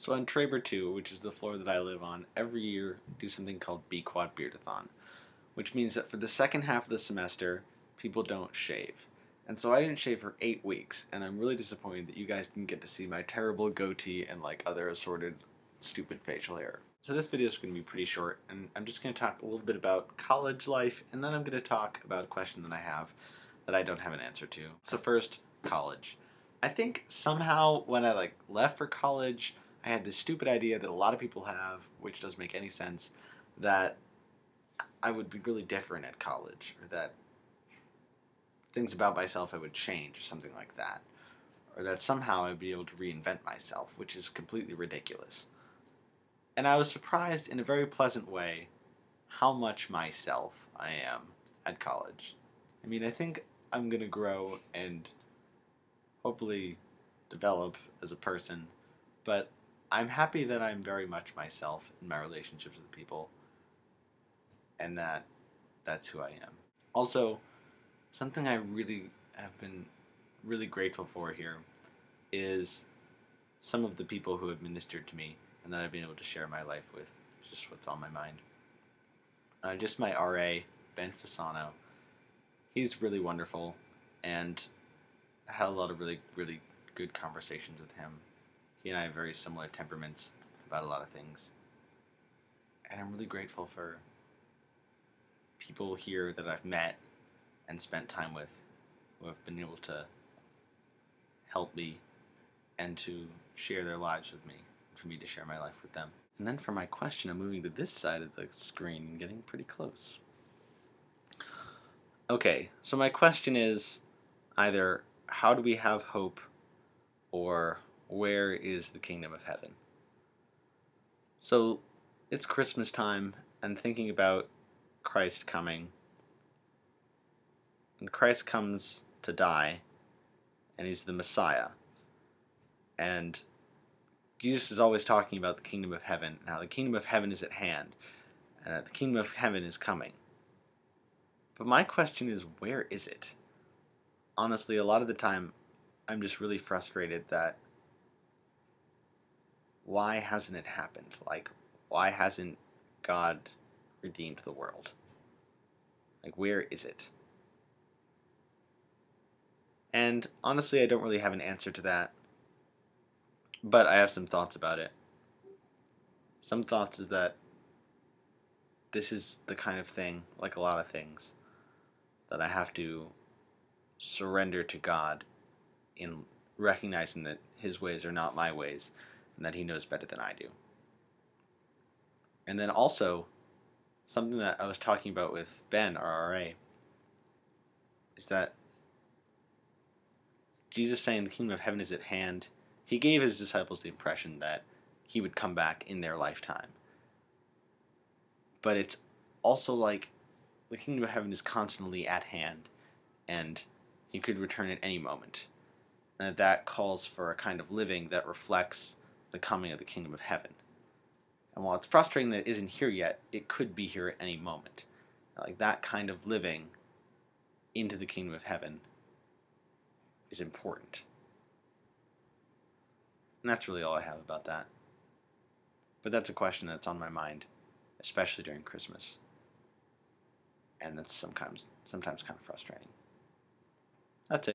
So on Traber 2, which is the floor that I live on, every year we do something called B-Quad Beardathon, which means that for the second half of the semester, people don't shave. And so I didn't shave for 8 weeks, and I'm really disappointed that you guys didn't get to see my terrible goatee and like other assorted stupid facial hair. So this video is going to be pretty short, and I'm just going to talk a little bit about college life, and then I'm going to talk about a question that I have that I don't have an answer to. So first, college. I think somehow when I left for college, I had this stupid idea that a lot of people have, which doesn't make any sense, that I would be really different at college, or that things about myself I would change, or something like that. Or that somehow I'd be able to reinvent myself, which is completely ridiculous. And I was surprised in a very pleasant way how much myself I am at college. I mean, I think I'm going to grow and hopefully develop as a person, but I'm happy that I'm very much myself in my relationships with people, and that's who I am. Also, something I really have been really grateful for here is some of the people who have ministered to me and that I've been able to share my life with, just what's on my mind. Just my RA, Ben Fasano. He's really wonderful, and I had a lot of really, really good conversations with him. He and I have very similar temperaments about a lot of things. And I'm really grateful for people here that I've met and spent time with who have been able to help me and to share their lives with me, and for me to share my life with them. And then for my question, I'm moving to this side of the screen and getting pretty close. Okay, so my question is either how do we have hope, or where is the kingdom of heaven? So it's Christmas time, and thinking about Christ coming. And Christ comes to die, and he's the Messiah. And Jesus is always talking about the kingdom of heaven, and how the kingdom of heaven is at hand, and that the kingdom of heaven is coming. But my question is, where is it? Honestly, a lot of the time, I'm just really frustrated that why hasn't it happened? Like, why hasn't God redeemed the world? Like, where is it? And honestly, I don't really have an answer to that, but I have some thoughts about it. Some thoughts is that this is the kind of thing, like a lot of things, that I have to surrender to God in recognizing that his ways are not my ways, and that he knows better than I do. And then also, something that I was talking about with Ben, our RA, is that Jesus saying the kingdom of heaven is at hand, he gave his disciples the impression that he would come back in their lifetime. But it's also like the kingdom of heaven is constantly at hand, and he could return at any moment. And that calls for a kind of living that reflects the coming of the kingdom of heaven. And while it's frustrating that it isn't here yet, it could be here at any moment. Like, that kind of living into the kingdom of heaven is important. And that's really all I have about that. But that's a question that's on my mind, especially during Christmas. And that's sometimes kind of frustrating. That's it.